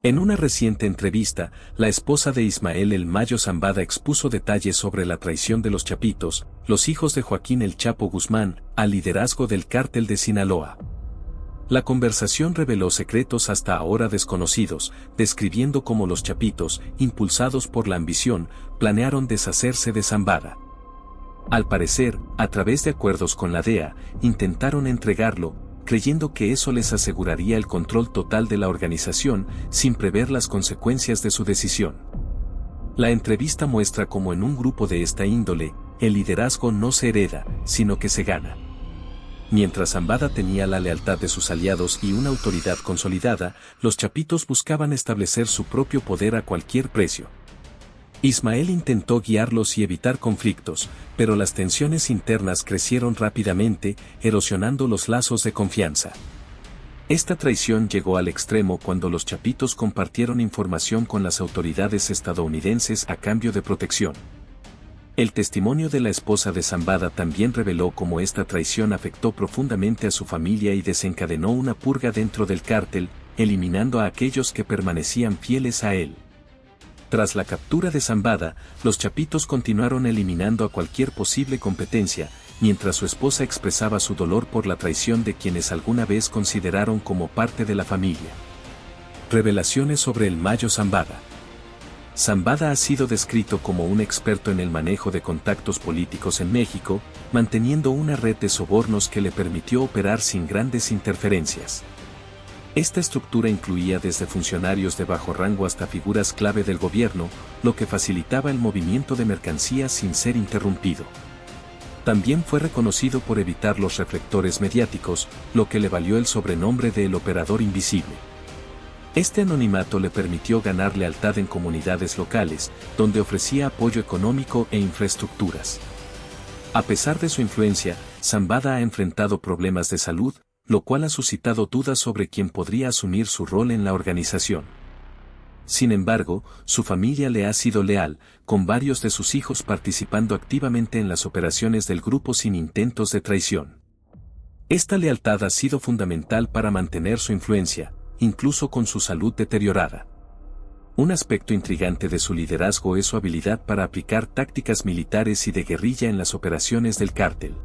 En una reciente entrevista, la esposa de Ismael El Mayo Zambada expuso detalles sobre la traición de los Chapitos, los hijos de Joaquín El Chapo Guzmán, al liderazgo del cártel de Sinaloa. La conversación reveló secretos hasta ahora desconocidos, describiendo cómo los Chapitos, impulsados por la ambición, planearon deshacerse de Zambada. Al parecer, a través de acuerdos con la DEA, intentaron entregarlo, creyendo que eso les aseguraría el control total de la organización, sin prever las consecuencias de su decisión. La entrevista muestra cómo en un grupo de esta índole, el liderazgo no se hereda, sino que se gana. Mientras Zambada tenía la lealtad de sus aliados y una autoridad consolidada, los Chapitos buscaban establecer su propio poder a cualquier precio. Ismael intentó guiarlos y evitar conflictos, pero las tensiones internas crecieron rápidamente, erosionando los lazos de confianza. Esta traición llegó al extremo cuando los Chapitos compartieron información con las autoridades estadounidenses a cambio de protección. El testimonio de la esposa de Zambada también reveló cómo esta traición afectó profundamente a su familia y desencadenó una purga dentro del cártel, eliminando a aquellos que permanecían fieles a él. Tras la captura de Zambada, los Chapitos continuaron eliminando a cualquier posible competencia, mientras su esposa expresaba su dolor por la traición de quienes alguna vez consideraron como parte de la familia. Revelaciones sobre el Mayo Zambada. Zambada ha sido descrito como un experto en el manejo de contactos políticos en México, manteniendo una red de sobornos que le permitió operar sin grandes interferencias. Esta estructura incluía desde funcionarios de bajo rango hasta figuras clave del gobierno, lo que facilitaba el movimiento de mercancías sin ser interrumpido. También fue reconocido por evitar los reflectores mediáticos, lo que le valió el sobrenombre de El Operador Invisible. Este anonimato le permitió ganar lealtad en comunidades locales, donde ofrecía apoyo económico e infraestructuras. A pesar de su influencia, Zambada ha enfrentado problemas de salud, lo cual ha suscitado dudas sobre quién podría asumir su rol en la organización. Sin embargo, su familia le ha sido leal, con varios de sus hijos participando activamente en las operaciones del grupo sin intentos de traición. Esta lealtad ha sido fundamental para mantener su influencia, incluso con su salud deteriorada. Un aspecto intrigante de su liderazgo es su habilidad para aplicar tácticas militares y de guerrilla en las operaciones del cártel.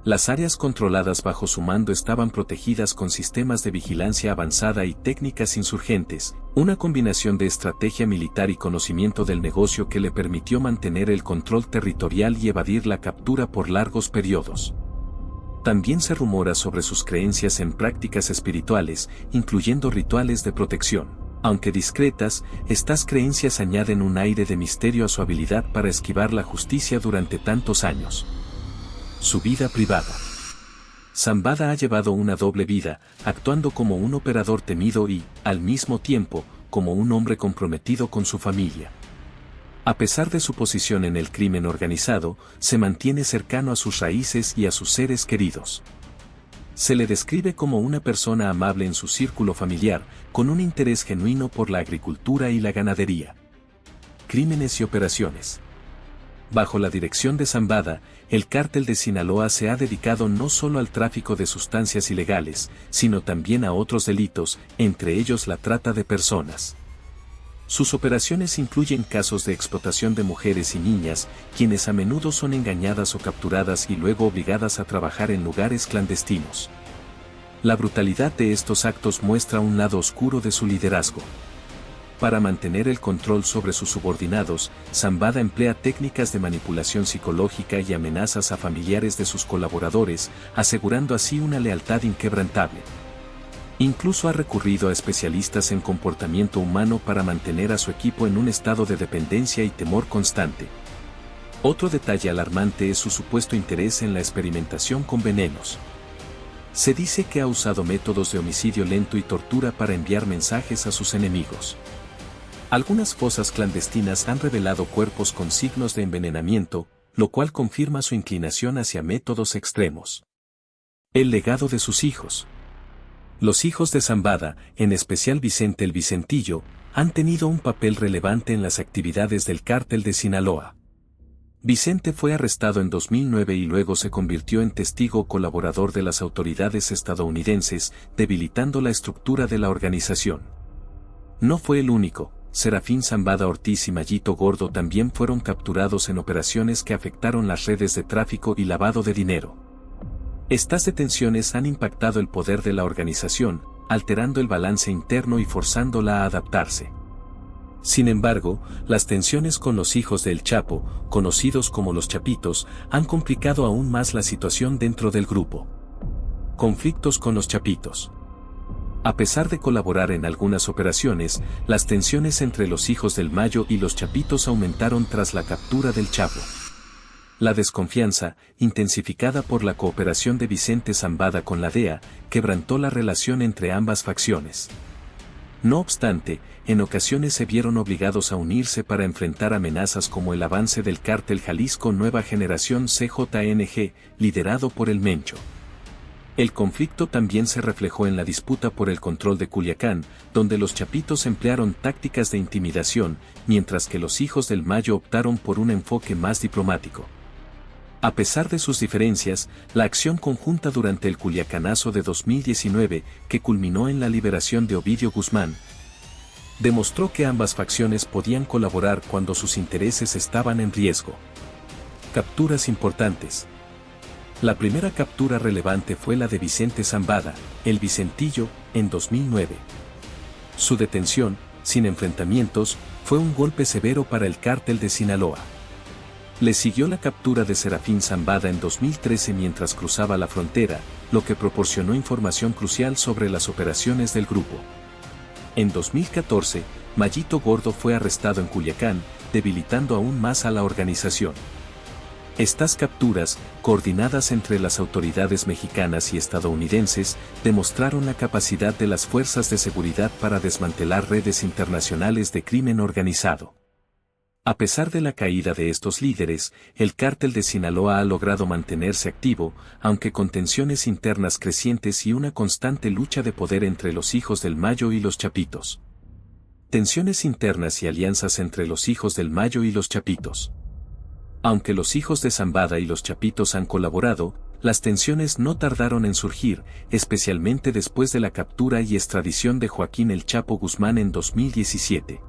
Las áreas controladas bajo su mando estaban protegidas con sistemas de vigilancia avanzada y técnicas insurgentes, una combinación de estrategia militar y conocimiento del negocio que le permitió mantener el control territorial y evadir la captura por largos periodos. También se rumora sobre sus creencias en prácticas espirituales, incluyendo rituales de protección. Aunque discretas, estas creencias añaden un aire de misterio a su habilidad para esquivar la justicia durante tantos años. Su vida privada. Zambada ha llevado una doble vida, actuando como un operador temido y, al mismo tiempo, como un hombre comprometido con su familia. A pesar de su posición en el crimen organizado, se mantiene cercano a sus raíces y a sus seres queridos. Se le describe como una persona amable en su círculo familiar, con un interés genuino por la agricultura y la ganadería. Crímenes y operaciones. Bajo la dirección de Zambada, el cártel de Sinaloa se ha dedicado no solo al tráfico de sustancias ilegales, sino también a otros delitos, entre ellos la trata de personas. Sus operaciones incluyen casos de explotación de mujeres y niñas, quienes a menudo son engañadas o capturadas y luego obligadas a trabajar en lugares clandestinos. La brutalidad de estos actos muestra un lado oscuro de su liderazgo. Para mantener el control sobre sus subordinados, Zambada emplea técnicas de manipulación psicológica y amenazas a familiares de sus colaboradores, asegurando así una lealtad inquebrantable. Incluso ha recurrido a especialistas en comportamiento humano para mantener a su equipo en un estado de dependencia y temor constante. Otro detalle alarmante es su supuesto interés en la experimentación con venenos. Se dice que ha usado métodos de homicidio lento y tortura para enviar mensajes a sus enemigos. Algunas fosas clandestinas han revelado cuerpos con signos de envenenamiento, lo cual confirma su inclinación hacia métodos extremos. El legado de sus hijos. Los hijos de Zambada, en especial Vicente el Vicentillo, han tenido un papel relevante en las actividades del cártel de Sinaloa. Vicente fue arrestado en 2009 y luego se convirtió en testigo colaborador de las autoridades estadounidenses, debilitando la estructura de la organización. No fue el único. Serafín Zambada Ortiz y Mallito Gordo también fueron capturados en operaciones que afectaron las redes de tráfico y lavado de dinero. Estas detenciones han impactado el poder de la organización, alterando el balance interno y forzándola a adaptarse. Sin embargo, las tensiones con los hijos del Chapo, conocidos como los Chapitos, han complicado aún más la situación dentro del grupo. Conflictos con los Chapitos. A pesar de colaborar en algunas operaciones, las tensiones entre los hijos del Mayo y los Chapitos aumentaron tras la captura del Chapo. La desconfianza, intensificada por la cooperación de Vicente Zambada con la DEA, quebrantó la relación entre ambas facciones. No obstante, en ocasiones se vieron obligados a unirse para enfrentar amenazas como el avance del cártel Jalisco Nueva Generación CJNG, liderado por el Mencho. El conflicto también se reflejó en la disputa por el control de Culiacán, donde los Chapitos emplearon tácticas de intimidación, mientras que los hijos del Mayo optaron por un enfoque más diplomático. A pesar de sus diferencias, la acción conjunta durante el Culiacanazo de 2019, que culminó en la liberación de Ovidio Guzmán, demostró que ambas facciones podían colaborar cuando sus intereses estaban en riesgo. Capturas importantes. La primera captura relevante fue la de Vicente Zambada, el Vicentillo, en 2009. Su detención, sin enfrentamientos, fue un golpe severo para el cártel de Sinaloa. Le siguió la captura de Serafín Zambada en 2013 mientras cruzaba la frontera, lo que proporcionó información crucial sobre las operaciones del grupo. En 2014, Mallito Gordo fue arrestado en Culiacán, debilitando aún más a la organización. Estas capturas, coordinadas entre las autoridades mexicanas y estadounidenses, demostraron la capacidad de las fuerzas de seguridad para desmantelar redes internacionales de crimen organizado. A pesar de la caída de estos líderes, el cártel de Sinaloa ha logrado mantenerse activo, aunque con tensiones internas crecientes y una constante lucha de poder entre los hijos del Mayo y los Chapitos. Tensiones internas y alianzas entre los hijos del Mayo y los Chapitos. Aunque los hijos de Zambada y los Chapitos han colaborado, las tensiones no tardaron en surgir, especialmente después de la captura y extradición de Joaquín El Chapo Guzmán en 2017.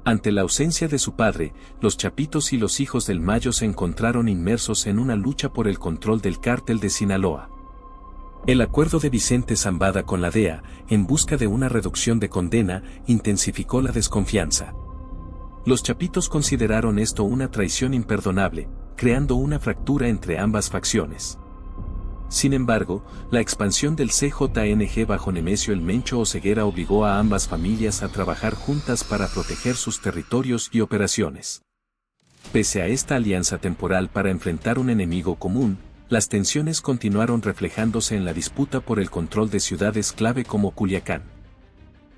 Ante la ausencia de su padre, los Chapitos y los hijos del Mayo se encontraron inmersos en una lucha por el control del cártel de Sinaloa. El acuerdo de Vicente Zambada con la DEA, en busca de una reducción de condena, intensificó la desconfianza. Los Chapitos consideraron esto una traición imperdonable, creando una fractura entre ambas facciones. Sin embargo, la expansión del CJNG bajo Nemesio el Mencho Oseguera obligó a ambas familias a trabajar juntas para proteger sus territorios y operaciones. Pese a esta alianza temporal para enfrentar un enemigo común, las tensiones continuaron reflejándose en la disputa por el control de ciudades clave como Culiacán.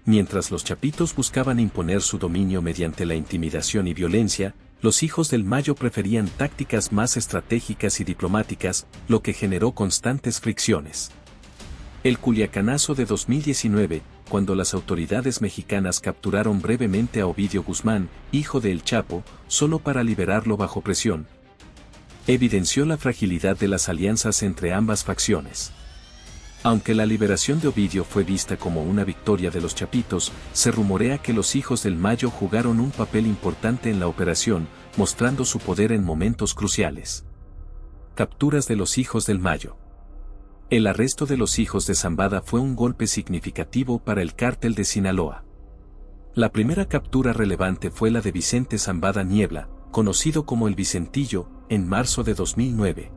Mientras los Chapitos buscaban imponer su dominio mediante la intimidación y violencia, los hijos del Mayo preferían tácticas más estratégicas y diplomáticas, lo que generó constantes fricciones. El Culiacanazo de 2019, cuando las autoridades mexicanas capturaron brevemente a Ovidio Guzmán, hijo de El Chapo, solo para liberarlo bajo presión, evidenció la fragilidad de las alianzas entre ambas facciones. Aunque la liberación de Ovidio fue vista como una victoria de los Chapitos, se rumorea que los hijos del Mayo jugaron un papel importante en la operación, mostrando su poder en momentos cruciales. Capturas de los hijos del Mayo. El arresto de los hijos de Zambada fue un golpe significativo para el cártel de Sinaloa. La primera captura relevante fue la de Vicente Zambada Niebla, conocido como el Vicentillo, en marzo de 2009.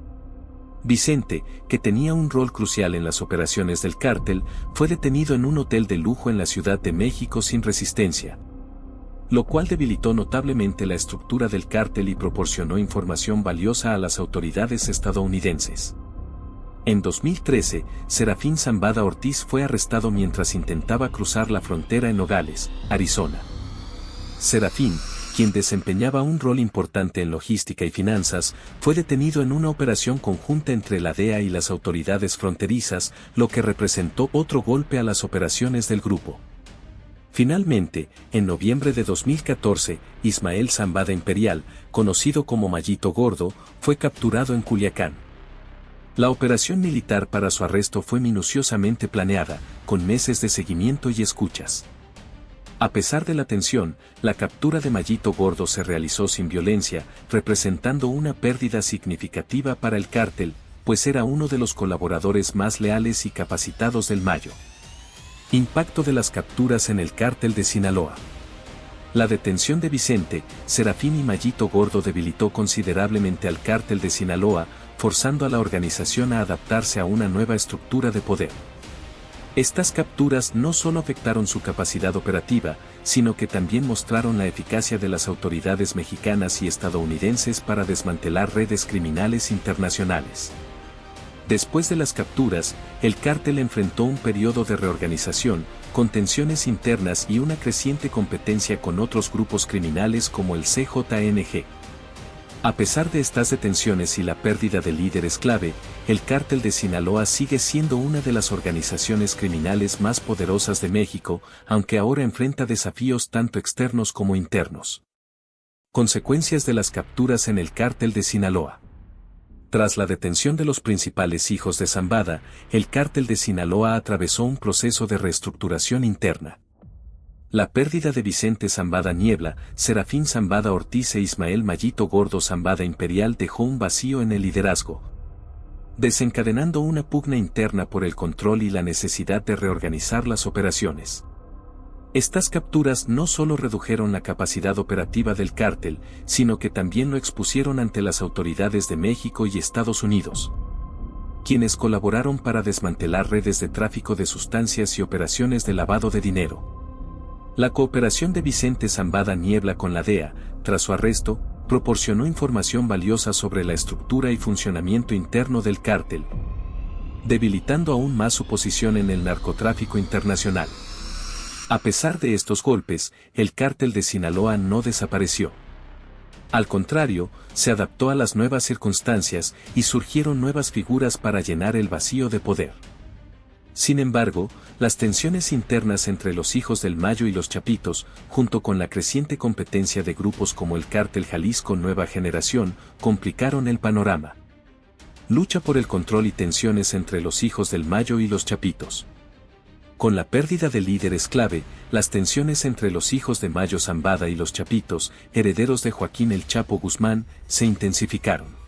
Vicente, que tenía un rol crucial en las operaciones del cártel, fue detenido en un hotel de lujo en la Ciudad de México sin resistencia, lo cual debilitó notablemente la estructura del cártel y proporcionó información valiosa a las autoridades estadounidenses. En 2013, Serafín Zambada Ortiz fue arrestado mientras intentaba cruzar la frontera en Nogales, Arizona. Serafín, quien desempeñaba un rol importante en logística y finanzas, fue detenido en una operación conjunta entre la DEA y las autoridades fronterizas, lo que representó otro golpe a las operaciones del grupo. Finalmente, en noviembre de 2014, Ismael Zambada Imperial, conocido como Mallito Gordo, fue capturado en Culiacán. La operación militar para su arresto fue minuciosamente planeada, con meses de seguimiento y escuchas. A pesar de la tensión, la captura de Mallito Gordo se realizó sin violencia, representando una pérdida significativa para el cártel, pues era uno de los colaboradores más leales y capacitados del Mayo. Impacto de las capturas en el cártel de Sinaloa. La detención de Vicente, Serafín y Mallito Gordo debilitó considerablemente al cártel de Sinaloa, forzando a la organización a adaptarse a una nueva estructura de poder. Estas capturas no solo afectaron su capacidad operativa, sino que también mostraron la eficacia de las autoridades mexicanas y estadounidenses para desmantelar redes criminales internacionales. Después de las capturas, el cártel enfrentó un periodo de reorganización, con tensiones internas y una creciente competencia con otros grupos criminales como el CJNG. A pesar de estas detenciones y la pérdida de líderes clave, el cártel de Sinaloa sigue siendo una de las organizaciones criminales más poderosas de México, aunque ahora enfrenta desafíos tanto externos como internos. Consecuencias de las capturas en el cártel de Sinaloa. Tras la detención de los principales hijos de Zambada, el cártel de Sinaloa atravesó un proceso de reestructuración interna. La pérdida de Vicente Zambada Niebla, Serafín Zambada Ortiz e Ismael Mallito Gordo Zambada Imperial dejó un vacío en el liderazgo, desencadenando una pugna interna por el control y la necesidad de reorganizar las operaciones. Estas capturas no solo redujeron la capacidad operativa del cártel, sino que también lo expusieron ante las autoridades de México y Estados Unidos, quienes colaboraron para desmantelar redes de tráfico de sustancias y operaciones de lavado de dinero. La cooperación de Vicente Zambada Niebla con la DEA, tras su arresto, proporcionó información valiosa sobre la estructura y funcionamiento interno del cártel, debilitando aún más su posición en el narcotráfico internacional. A pesar de estos golpes, el cártel de Sinaloa no desapareció. Al contrario, se adaptó a las nuevas circunstancias y surgieron nuevas figuras para llenar el vacío de poder. Sin embargo, las tensiones internas entre los hijos del Mayo y los Chapitos, junto con la creciente competencia de grupos como el Cártel Jalisco Nueva Generación, complicaron el panorama. Lucha por el control y tensiones entre los hijos del Mayo y los Chapitos. Con la pérdida de líderes clave, las tensiones entre los hijos de Mayo Zambada y los Chapitos, herederos de Joaquín El Chapo Guzmán, se intensificaron.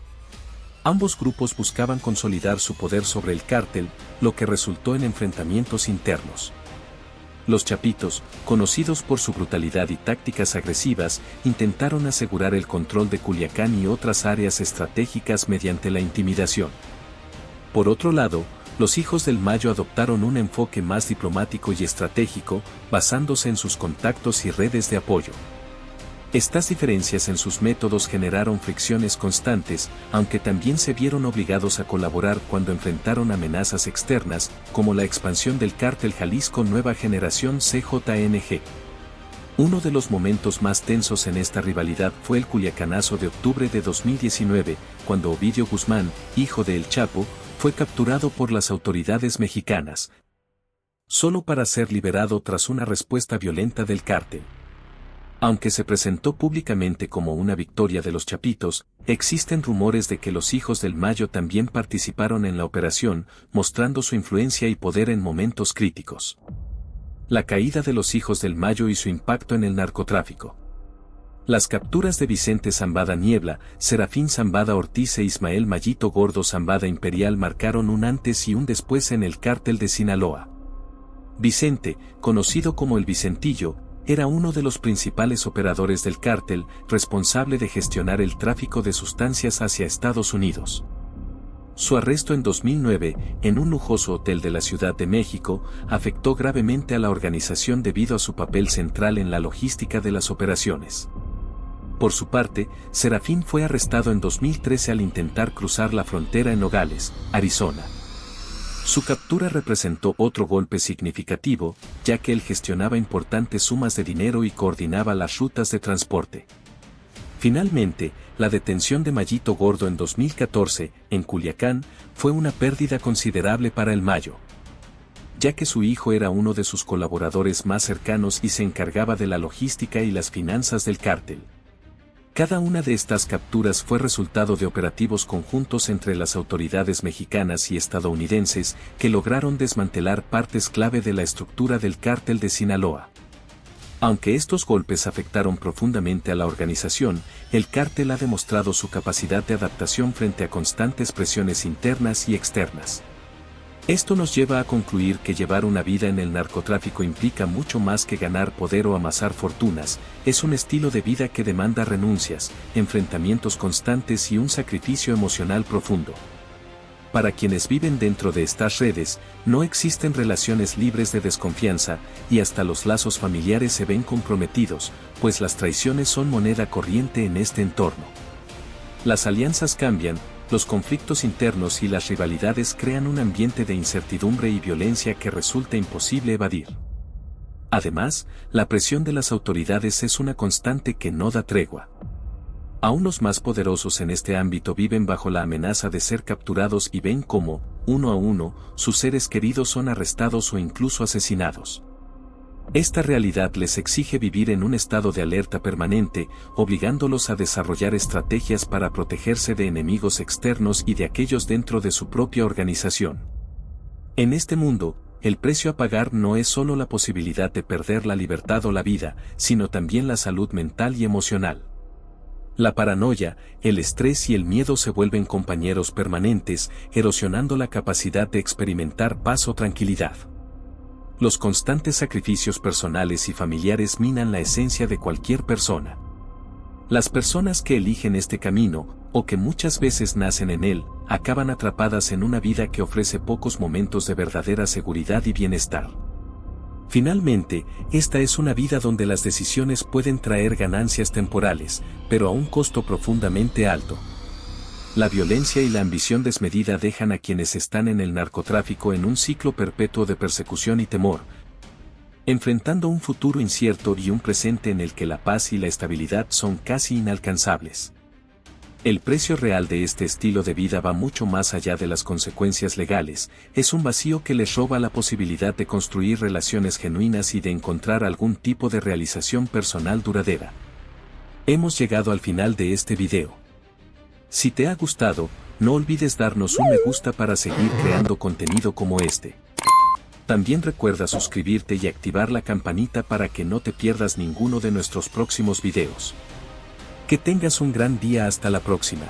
Ambos grupos buscaban consolidar su poder sobre el cártel, lo que resultó en enfrentamientos internos. Los Chapitos, conocidos por su brutalidad y tácticas agresivas, intentaron asegurar el control de Culiacán y otras áreas estratégicas mediante la intimidación. Por otro lado, los hijos del Mayo adoptaron un enfoque más diplomático y estratégico, basándose en sus contactos y redes de apoyo. Estas diferencias en sus métodos generaron fricciones constantes, aunque también se vieron obligados a colaborar cuando enfrentaron amenazas externas, como la expansión del Cártel Jalisco Nueva Generación CJNG. Uno de los momentos más tensos en esta rivalidad fue el Culiacanazo de octubre de 2019, cuando Ovidio Guzmán, hijo de El Chapo, fue capturado por las autoridades mexicanas, solo para ser liberado tras una respuesta violenta del cártel. Aunque se presentó públicamente como una victoria de los Chapitos, existen rumores de que los hijos del Mayo también participaron en la operación, mostrando su influencia y poder en momentos críticos. La caída de los hijos del Mayo y su impacto en el narcotráfico. Las capturas de Vicente Zambada Niebla, Serafín Zambada Ortiz e Ismael Mallito Gordo Zambada Imperial marcaron un antes y un después en el cártel de Sinaloa. Vicente, conocido como el Vicentillo, era uno de los principales operadores del cártel, responsable de gestionar el tráfico de sustancias hacia Estados Unidos. Su arresto en 2009, en un lujoso hotel de la Ciudad de México, afectó gravemente a la organización debido a su papel central en la logística de las operaciones. Por su parte, Serafín fue arrestado en 2013 al intentar cruzar la frontera en Nogales, Arizona. Su captura representó otro golpe significativo, ya que él gestionaba importantes sumas de dinero y coordinaba las rutas de transporte. Finalmente, la detención de Mallito Gordo en 2014, en Culiacán, fue una pérdida considerable para el Mayo, ya que su hijo era uno de sus colaboradores más cercanos y se encargaba de la logística y las finanzas del cártel. Cada una de estas capturas fue resultado de operativos conjuntos entre las autoridades mexicanas y estadounidenses que lograron desmantelar partes clave de la estructura del cártel de Sinaloa. Aunque estos golpes afectaron profundamente a la organización, el cártel ha demostrado su capacidad de adaptación frente a constantes presiones internas y externas. Esto nos lleva a concluir que llevar una vida en el narcotráfico implica mucho más que ganar poder o amasar fortunas, es un estilo de vida que demanda renuncias, enfrentamientos constantes y un sacrificio emocional profundo. Para quienes viven dentro de estas redes, no existen relaciones libres de desconfianza, y hasta los lazos familiares se ven comprometidos, pues las traiciones son moneda corriente en este entorno. Las alianzas cambian, los conflictos internos y las rivalidades crean un ambiente de incertidumbre y violencia que resulta imposible evadir. Además, la presión de las autoridades es una constante que no da tregua. Aún los más poderosos en este ámbito viven bajo la amenaza de ser capturados y ven cómo, uno a uno, sus seres queridos son arrestados o incluso asesinados. Esta realidad les exige vivir en un estado de alerta permanente, obligándolos a desarrollar estrategias para protegerse de enemigos externos y de aquellos dentro de su propia organización. En este mundo, el precio a pagar no es solo la posibilidad de perder la libertad o la vida, sino también la salud mental y emocional. La paranoia, el estrés y el miedo se vuelven compañeros permanentes, erosionando la capacidad de experimentar paz o tranquilidad. Los constantes sacrificios personales y familiares minan la esencia de cualquier persona. Las personas que eligen este camino, o que muchas veces nacen en él, acaban atrapadas en una vida que ofrece pocos momentos de verdadera seguridad y bienestar. Finalmente, esta es una vida donde las decisiones pueden traer ganancias temporales, pero a un costo profundamente alto. La violencia y la ambición desmedida dejan a quienes están en el narcotráfico en un ciclo perpetuo de persecución y temor, enfrentando un futuro incierto y un presente en el que la paz y la estabilidad son casi inalcanzables. El precio real de este estilo de vida va mucho más allá de las consecuencias legales, es un vacío que les roba la posibilidad de construir relaciones genuinas y de encontrar algún tipo de realización personal duradera. Hemos llegado al final de este video. Si te ha gustado, no olvides darnos un me gusta para seguir creando contenido como este. También recuerda suscribirte y activar la campanita para que no te pierdas ninguno de nuestros próximos videos. Que tengas un gran día, hasta la próxima.